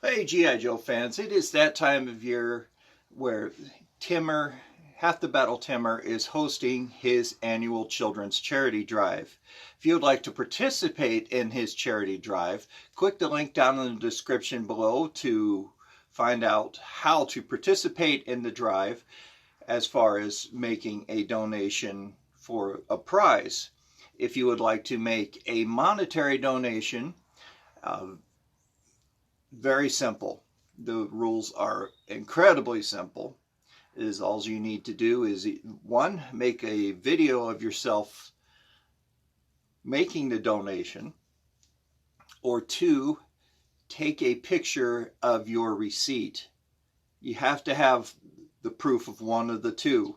Hey, G.I. Joe fans, it is that time of year where Timmer, Half the Battle Timmer, is hosting his annual children's charity drive. If you would like to participate in his charity drive, click the link down in the description below to find out how to participate in the drive as far as making a donation for a prize. If you would like to make a monetary donation, uh, very simple. The rules are incredibly simple. Is all you need to do is one, make a video of yourself making the donation, or two, take a picture of your receipt. You have to have the proof of one of the two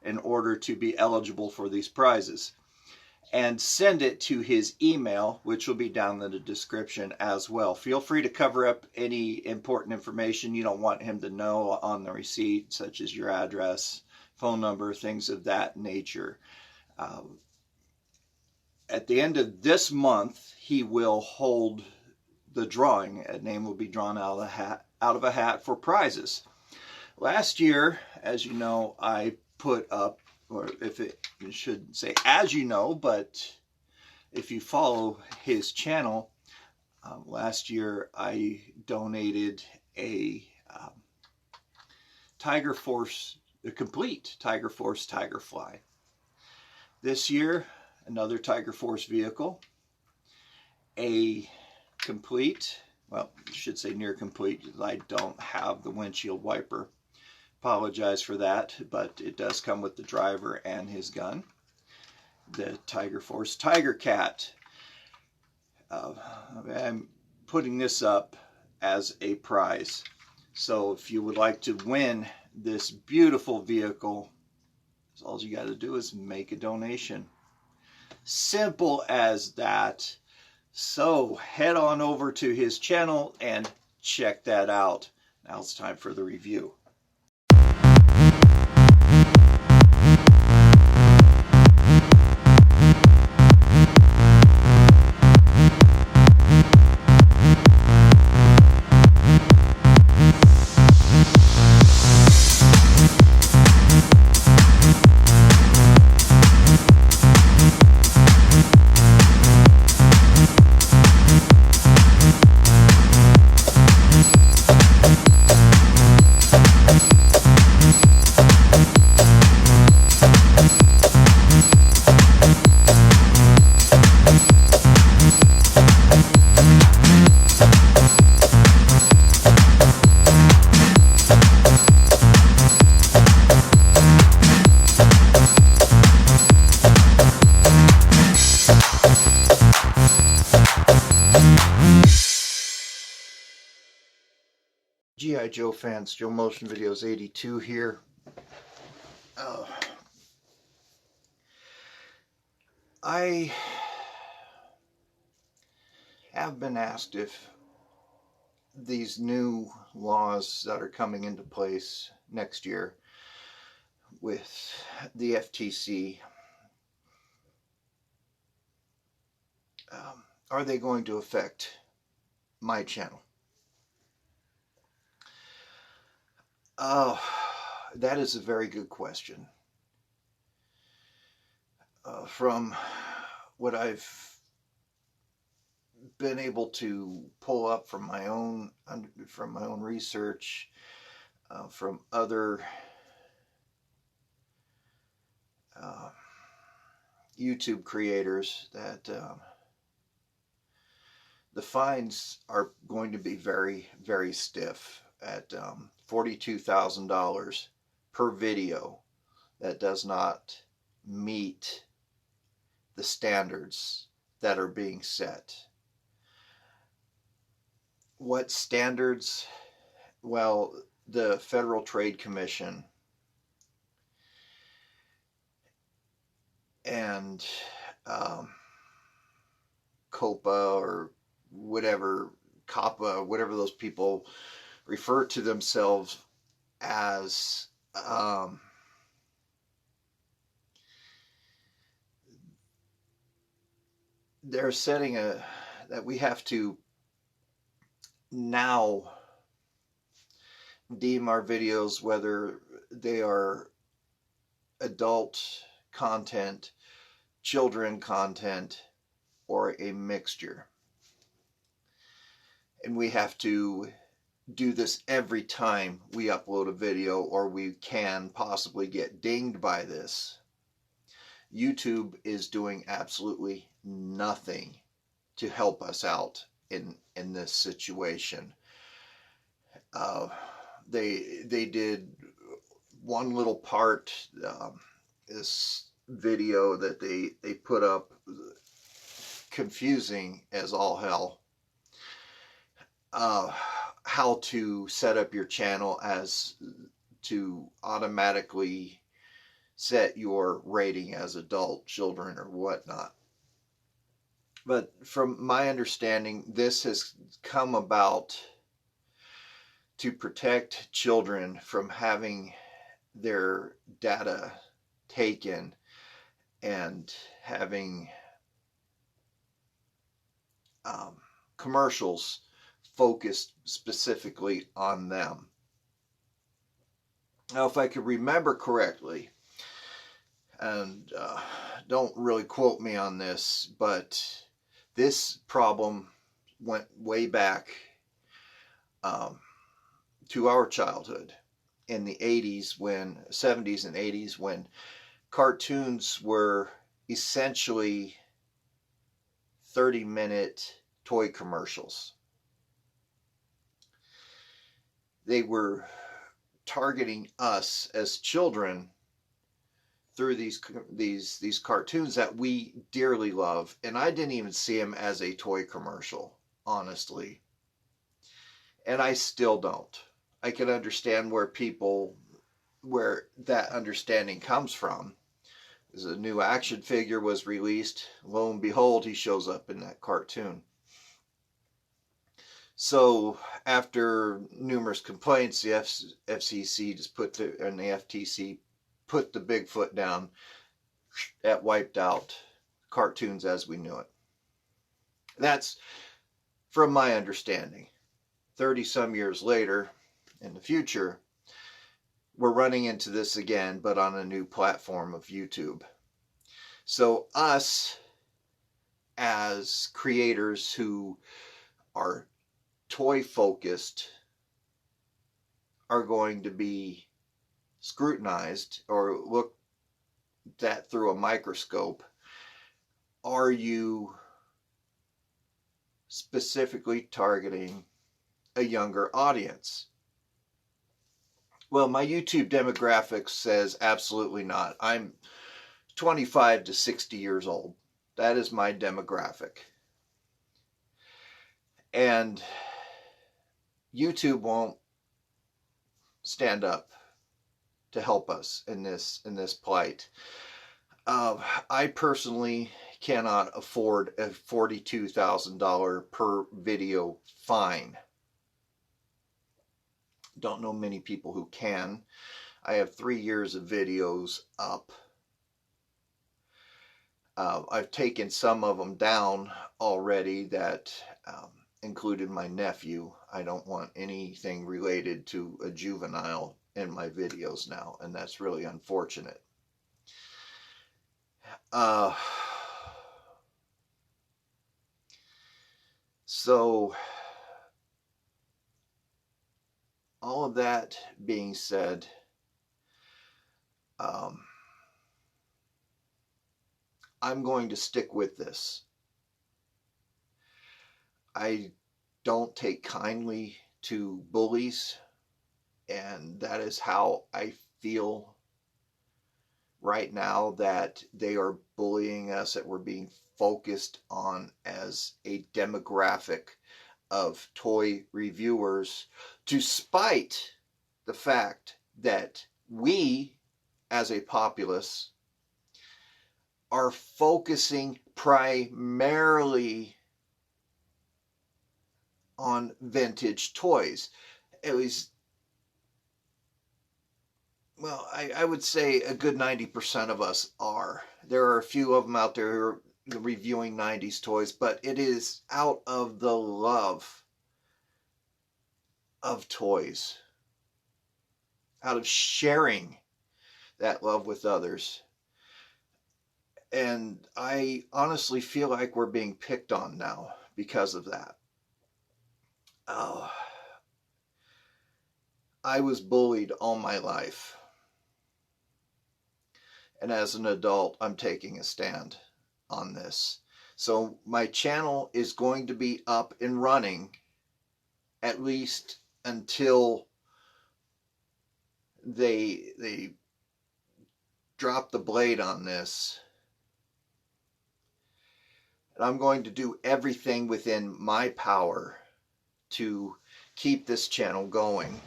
in order to be eligible for these prizes, and send it to his email, which will be down in the description as well. Feel free to cover up any important information you don't want him to know on the receipt, such as your address, phone number, things of that nature. At the end of this month, he will hold the drawing. A name will be drawn out of a hat for prizes. Last year, as you know, I put up, or if it should say as you know, but if you follow his channel, last year I donated a Tiger Force, a complete Tiger Force Tiger Fly. This year, another Tiger Force vehicle, a complete, well, I should say near complete, I don't have the windshield wiper. Apologize for that, but it does come with the driver and his gun. The Tiger Force Tiger Cat. I'm putting this up as a prize. So if you would like to win this beautiful vehicle, all you got to do is make a donation. Simple as that. So head on over to his channel and check that out. Now it's time for the review. G.I. Joe fans, Joe Motion Videos 82 here. I have been asked if these new laws that are coming into place next year with the FTC, are they going to affect my channel? That is a very good question. From what I've been able to pull up from my own research, from other YouTube creators, that the fines are going to be very, very stiff at $42,000 per video that does not meet the standards that are being set. What standards? Well, the Federal Trade Commission and COPA, or whatever, COPPA, whatever those people refer to themselves as, they're setting that we have to now deem our videos, whether they are adult content, children content, or a mixture. And we have to do this every time we upload a video, or we can possibly get dinged by this. YouTube is doing absolutely nothing to help us out in this situation. They did one little part, this video that they put up, confusing as all hell. How to set up your channel as to automatically set your rating as adult, children, or whatnot. But from my understanding, this has come about to protect children from having their data taken and having commercials focused specifically on them. Now, if I could remember correctly, and don't really quote me on this, but this problem went way back to our childhood in the 80s, 70s and 80s, when cartoons were essentially 30-minute toy commercials. They were targeting us as children through these cartoons that we dearly love, and I didn't even see them as a toy commercial, honestly, and I still don't. I can understand where that understanding comes from. As a new action figure was released, lo and behold, he shows up in that cartoon. So after numerous complaints, the FCC just and the FTC put the big foot down. That wiped out cartoons as we knew it. That's from my understanding. 30-some years later, in the future, we're running into this again, but on a new platform of YouTube. So us, as creators who are toy focused, are going to be scrutinized or looked at through a microscope. Are you specifically targeting a younger audience? Well, my YouTube demographics says absolutely not. I'm 25 to 60 years old. That is my demographic. And YouTube won't stand up to help us in this plight. I personally cannot afford a $42,000 per video fine. Don't know many people who can. I have 3 years of videos up. I've taken some of them down already that included my nephew. I don't want anything related to a juvenile in my videos now, and that's really unfortunate. So all of that being said, I'm going to stick with this. I don't take kindly to bullies, and that is how I feel right now, that they are bullying us, that we're being focused on as a demographic of toy reviewers, despite the fact that we, as a populace, are focusing primarily on vintage toys. At least, well, I would say a good 90% of us are. There are a few of them out there who are reviewing 90s toys, but it is out of the love of toys. out of sharing that love with others. And I honestly feel like we're being picked on now because of that. Oh, I was bullied all my life. And as an adult, I'm taking a stand on this. So my channel is going to be up and running at least until they drop the blade on this. And I'm going to do everything within my power to keep this channel going.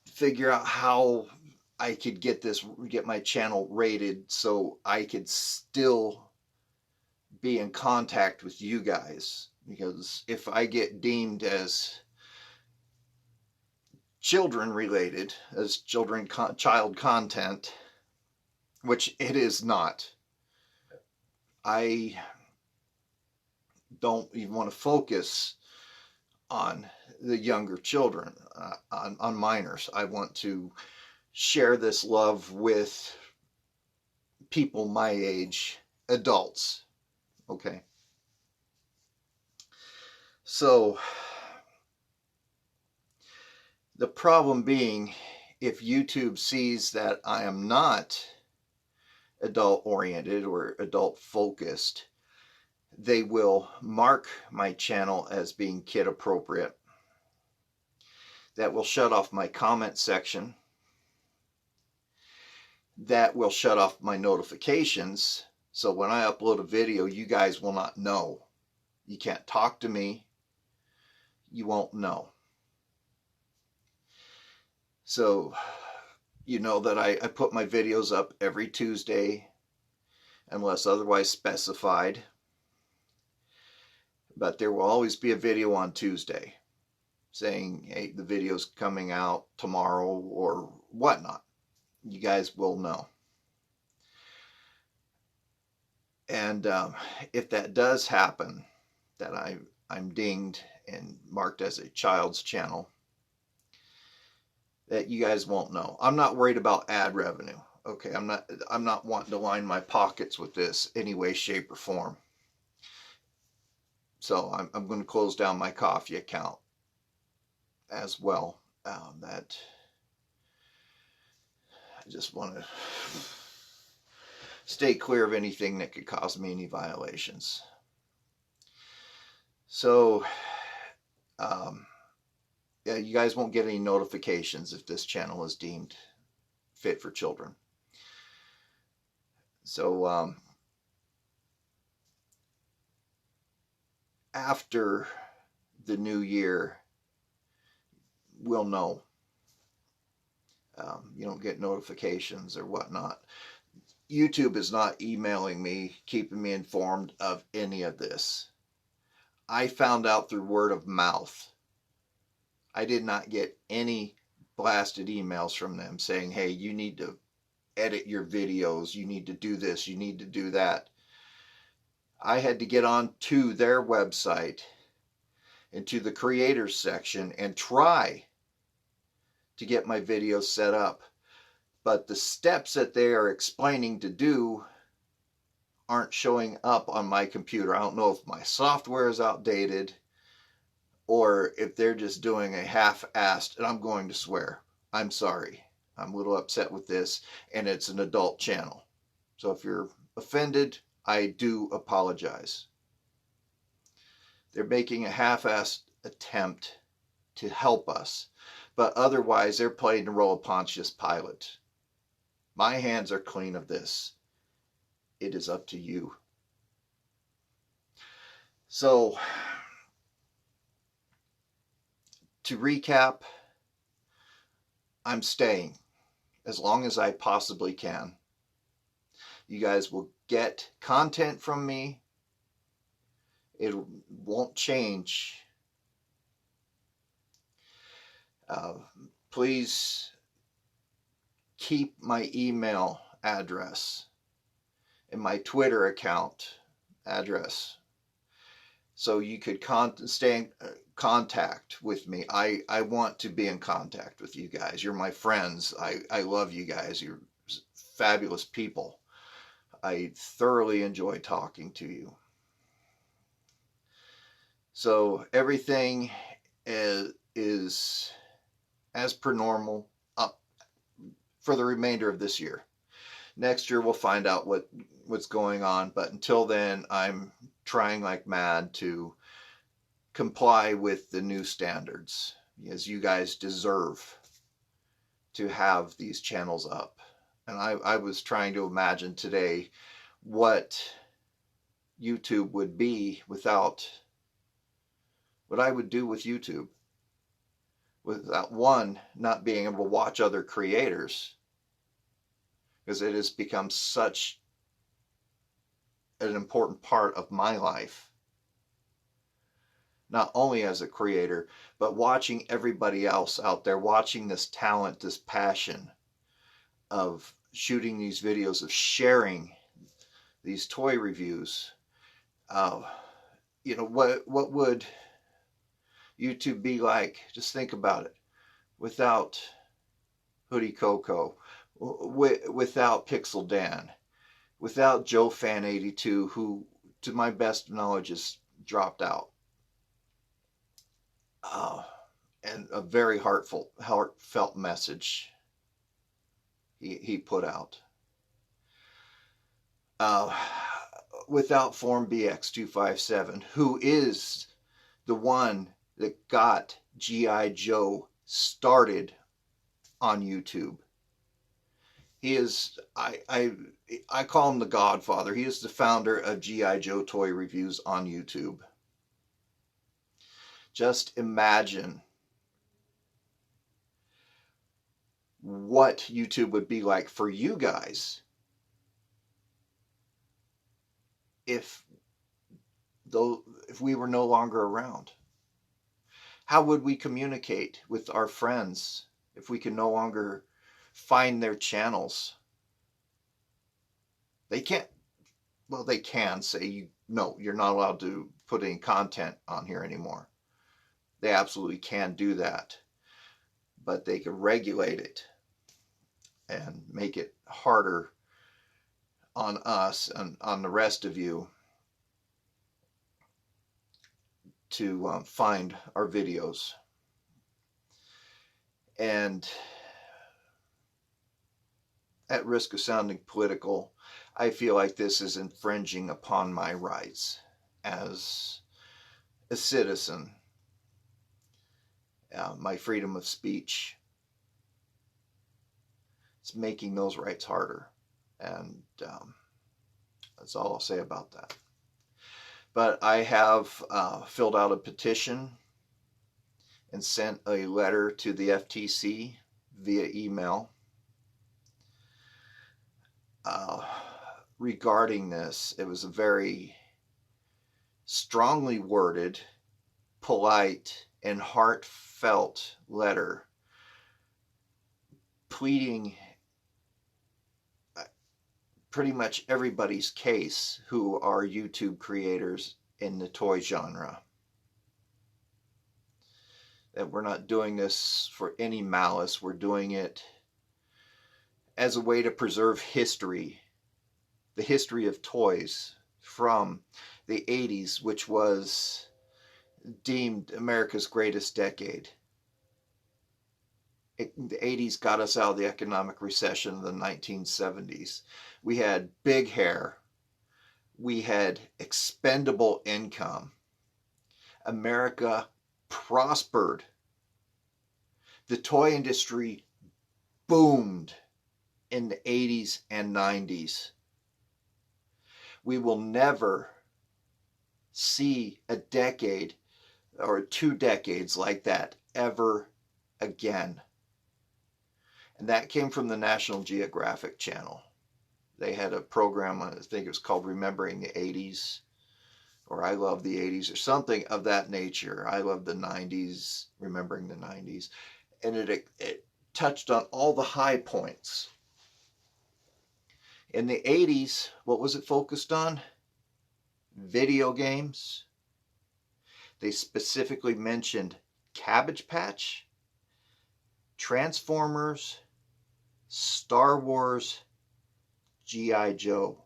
Figure out how I could get my channel rated so I could still be in contact with you guys. Because if I get deemed as children related, as child content, which it is not, I don't even want to focus on the younger children, on minors. I want to share this love with people my age, adults. Okay. So the problem being, if YouTube sees that I am not adult oriented or adult focused, they will mark my channel as being kid appropriate. That will shut off my comment section. That will shut off my notifications. So when I upload a video, you guys will not know. You can't talk to me. You won't know. So you know that I put my videos up every Tuesday unless otherwise specified. But there will always be a video on Tuesday saying, hey, the video's coming out tomorrow or whatnot. You guys will know. And if that does happen, that I'm dinged and marked as a child's channel, that you guys won't know. I'm not worried about ad revenue. Okay, I'm not wanting to line my pockets with this any way, shape, or form. So I'm going to close down my Ko-fi account as well. That I just want to stay clear of anything that could cause me any violations. So yeah, you guys won't get any notifications if this channel is deemed fit for children. So after the new year, we'll know. You don't get notifications or whatnot. YouTube is not emailing me, keeping me informed of any of this. I found out through word of mouth. I did not get any blasted emails from them saying, hey, you need to edit your videos, you need to do this, you need to do that. I had to get on to their website, into the creators section, and try to get my videos set up. But the steps that they are explaining to do aren't showing up on my computer. I don't know if my software is outdated or if they're just doing a half-assed, and I'm going to swear. I'm sorry. I'm a little upset with this, and it's an adult channel. So if you're offended, I do apologize. They're making a half-assed attempt to help us, but otherwise they're playing the role of Pontius Pilate. My hands are clean of this. It is up to you. So, to recap, I'm staying as long as I possibly can. You guys will get content from me. It won't change. Please keep my email address and my Twitter account address so you could stay in contact with me. I want to be in contact with you guys. You're my friends. I love you guys. You're fabulous people. I thoroughly enjoy talking to you. So everything is as per normal up for the remainder of this year. Next year we'll find out what's going on, but until then I'm trying like mad to comply with the new standards, as you guys deserve to have these channels up. And I was trying to imagine today what YouTube would be without what I would do with YouTube, without one, not being able to watch other creators, because it has become such an important part of my life, not only as a creator, but watching everybody else out there, watching this talent, this passion of shooting these videos, of sharing these toy reviews. You know, what would YouTube be like? Just think about it. Without Hoodie Coco, without Pixel Dan, without Joe Fan 82, who, to my best knowledge, has dropped out. And a very heartfelt message he put out. Without Form BX257, who is the one that got G.I. Joe started on YouTube. He is, I call him the Godfather. He is the founder of G.I. Joe toy reviews on YouTube. Just imagine what YouTube would be like for you guys if we were no longer around. How would we communicate with our friends if we can no longer find their channels? They can't, well, they can say, no, you're not allowed to put any content on here anymore. They absolutely can do that, but they can regulate it and make it harder on us and on the rest of you to find our videos. And at risk of sounding political, I feel like this is infringing upon my rights as a citizen, my freedom of speech. It's making those rights harder, and that's all I'll say about that. But I have filled out a petition and sent a letter to the FTC via email regarding this. It was a very strongly worded, polite, and heartfelt letter pleading pretty much everybody's case who are YouTube creators in the toy genre. That we're not doing this for any malice. We're doing it as a way to preserve history, the history of toys from the 80s, which was deemed America's greatest decade. The 80s got us out of the economic recession of the 1970s. We had big hair. We had expendable income. America prospered. The toy industry boomed in the 80s and 90s. We will never see a decade or 2 decades like that ever again. And that came from the National Geographic Channel. They had a program, I think it was called Remembering the 80s, or I Love the 80s, or something of that nature. I love the 90s, Remembering the 90s. And it touched on all the high points. In the 80s, what was it focused on? Video games. They specifically mentioned Cabbage Patch, Transformers, Star Wars, G.I. Joe.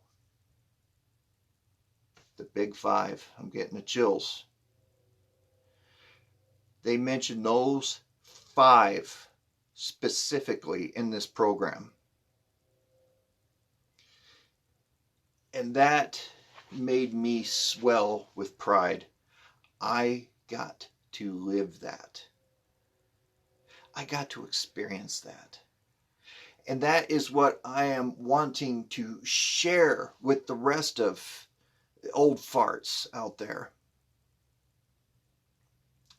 The big five. I'm getting the chills. They mentioned those five specifically in this program. And that made me swell with pride. I got to live that. I got to experience that. And that is what I am wanting to share with the rest of the old farts out there.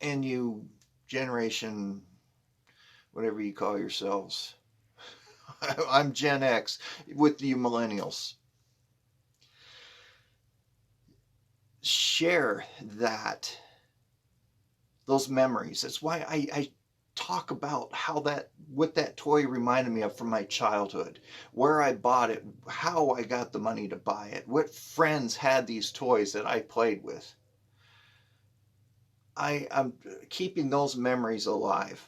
And you, generation, whatever you call yourselves. I'm Gen X with you millennials. Share that, those memories. That's why I talk about what that toy reminded me of from my childhood, where I bought it, how I got the money to buy it, what friends had these toys that I played with. I'm keeping those memories alive.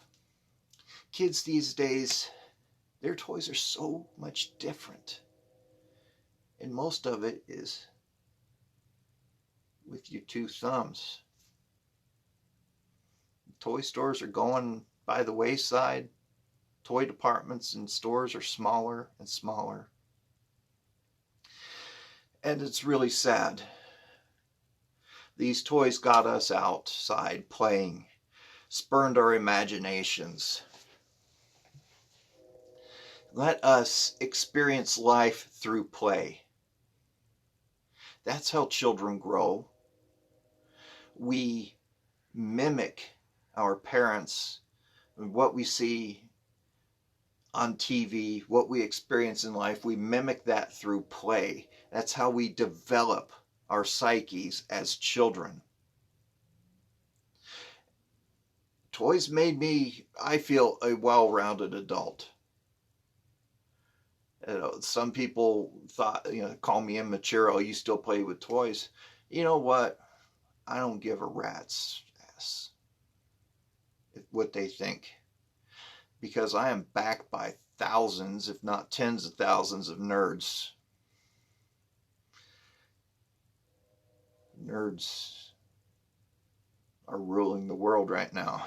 Kids these days, their toys are so much different. And most of it is with your two thumbs. Toy stores are going by the wayside. Toy departments and stores are smaller and smaller. And it's really sad. These toys got us outside playing, spurned our imaginations. Let us experience life through play. That's how children grow. We mimic our parents, what we see on TV, what we experience in life. We mimic that through play. That's how we develop our psyches as children. Toys made me, I feel, a well-rounded adult. Some people thought, call me immature. Oh, you still play with toys. You know what? I don't give a rat's ass what they think, because I am backed by thousands, if not tens of thousands of nerds. Nerds are ruling the world right now.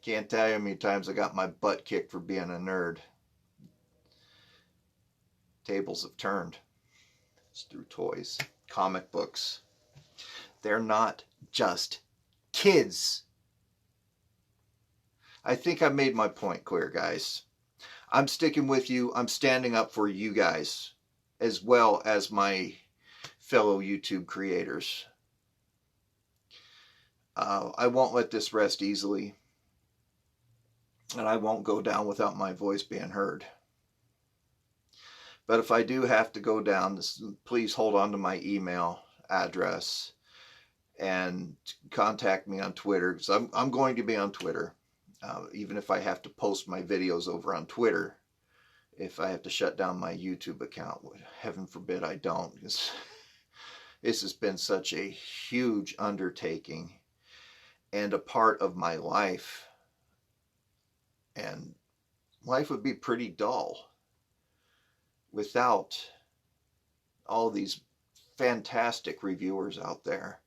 Can't tell you how many times I got my butt kicked for being a nerd. Tables have turned. It's through toys, comic books. They're not just kids. I think I made my point clear, guys. I'm sticking with you. I'm standing up for you guys, as well as my fellow YouTube creators. I won't let this rest easily. And I won't go down without my voice being heard. But if I do have to go down, please hold on to my email address and contact me on Twitter, because I'm going to be on Twitter. Even if I have to post my videos over on Twitter, if I have to shut down my YouTube account, heaven forbid I don't, because this has been such a huge undertaking and a part of my life. And life would be pretty dull without all these fantastic reviewers out there.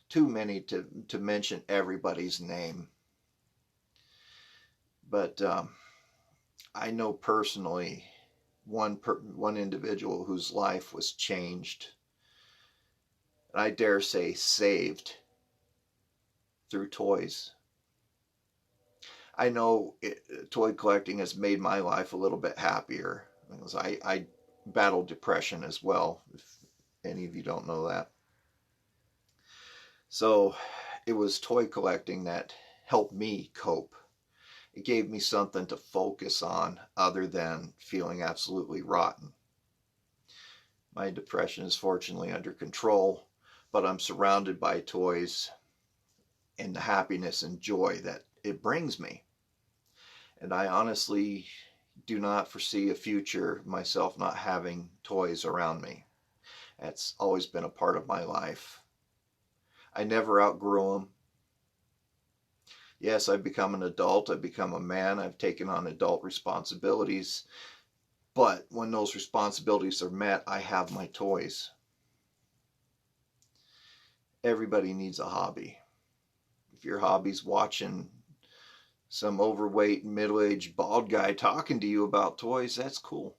Too many to mention everybody's name. But I know personally one individual whose life was changed, and I dare say saved, through toys. I know toy collecting has made my life a little bit happier, because I battled depression as well, if any of you don't know that. So it was toy collecting that helped me cope. It gave me something to focus on other than feeling absolutely rotten. My depression is fortunately under control, but I'm surrounded by toys and the happiness and joy that it brings me. And I honestly do not foresee a future myself not having toys around me. That's always been a part of my life. I never outgrew them. Yes, I've become an adult. I've become a man. I've taken on adult responsibilities. But when those responsibilities are met, I have my toys. Everybody needs a hobby. If your hobby's watching some overweight, middle-aged, bald guy talking to you about toys, that's cool.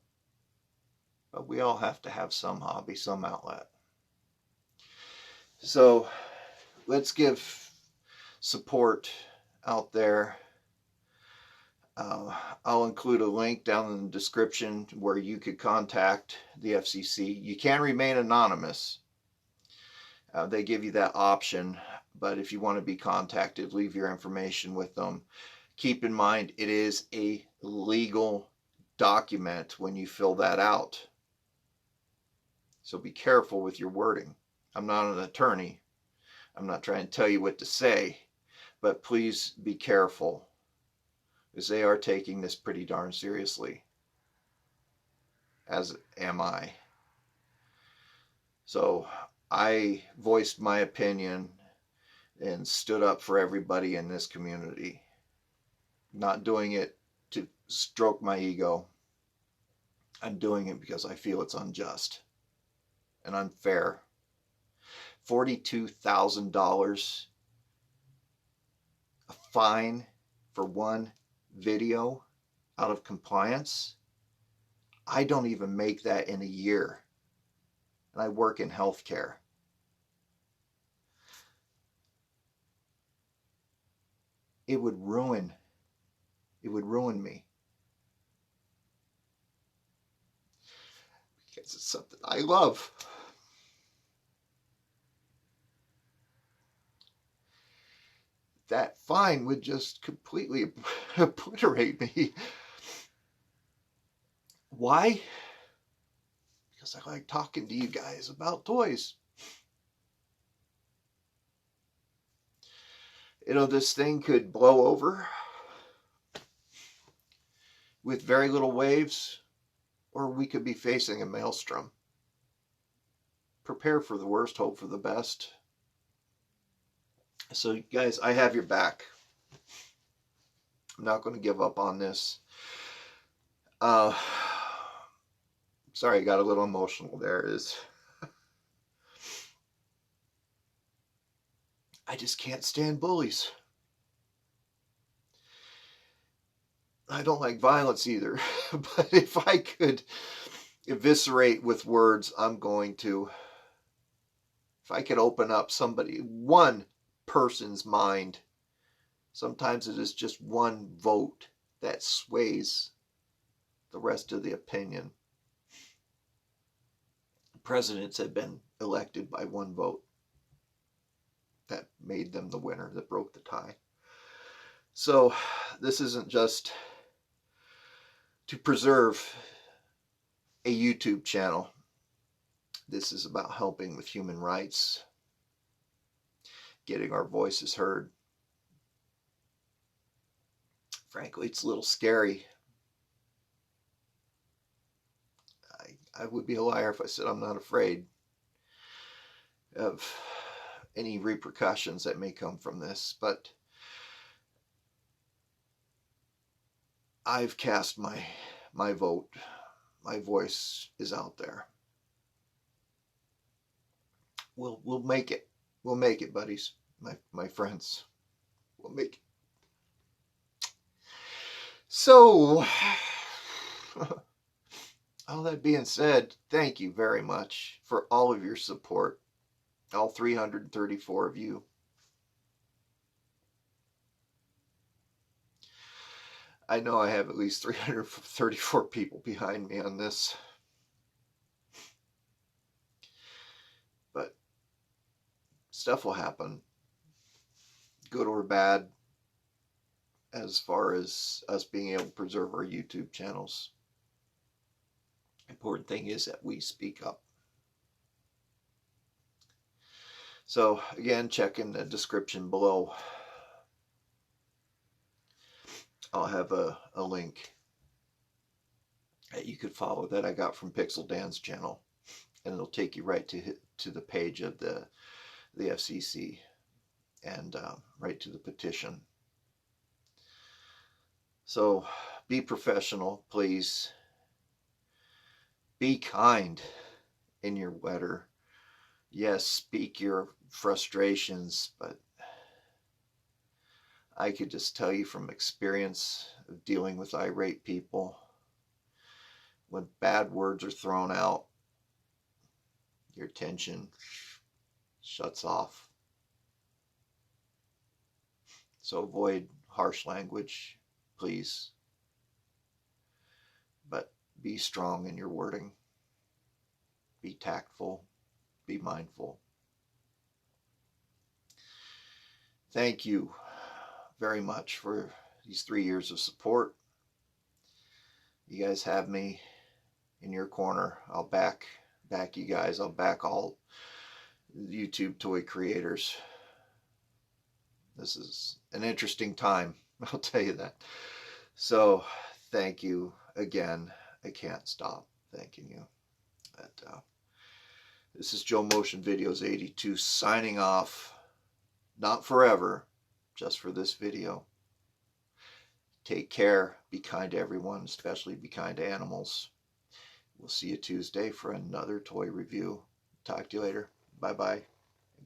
But we all have to have some hobby, some outlet. So let's give support out there. I'll include a link down in the description where you could contact the FCC. You can remain anonymous. They give you that option, but if you want to be contacted, leave your information with them. Keep in mind, it is a legal document when you fill that out. So be careful with your wording. I'm not an attorney. I'm not trying to tell you what to say, but please be careful, because they are taking this pretty darn seriously, as am I. So I voiced my opinion and stood up for everybody in this community. Not doing it to stroke my ego. I'm doing it because I feel it's unjust and unfair. $42,000 a fine for one video out of compliance. I don't even make that in a year. And I work in healthcare. It would ruin me. Because it's something I love. That fine would just completely obliterate me. Why? Because I like talking to you guys about toys. You know, this thing could blow over with very little waves, or we could be facing a maelstrom. Prepare for the worst, hope for the best. So, guys, I have your back. I'm not going to give up on this. Sorry, I got a little emotional there. I just can't stand bullies. I don't like violence either. But if I could eviscerate with words, I'm going to. If I could open up one person's mind, sometimes it is just one vote that sways the rest of the opinion. Presidents have been elected by one vote that made them the winner, that broke the tie. So this isn't just to preserve a YouTube channel. This is about helping with human rights, getting our voices heard. Frankly, it's a little scary. I would be a liar if I said I'm not afraid of any repercussions that may come from this, but I've cast my vote. My voice is out there. We'll make it. We'll make it, buddies. My friends. We'll make it. So, all that being said, thank you very much for all of your support. All 334 of you. I know I have at least 334 people behind me on this. But stuff will happen, good or bad, as far as us being able to preserve our YouTube channels. Important thing is that we speak up. So again, check in the description below. I'll have a link that you could follow that I got from Pixel Dan's channel, and it'll take you right to the page of the the FCC and write to the petition. So be professional, please. Be kind in your letter. Yes, speak your frustrations, but I could just tell you from experience of dealing with irate people, when bad words are thrown out, your attention shuts off. So avoid harsh language, please. But be strong in your wording. Be tactful. Be mindful. Thank you very much for these 3 years of support. You guys have me in your corner. I'll back you guys. I'll back all YouTube toy creators. This is an interesting time, I'll tell you that. So thank you again. I can't stop thanking you. But, this is Joe Motion Videos 82 signing off. Not forever, just for this video. Take care. Be kind to everyone, especially be kind to animals. We'll see you Tuesday for another toy review. Talk to you later. Bye-bye.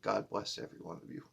God bless every one of you.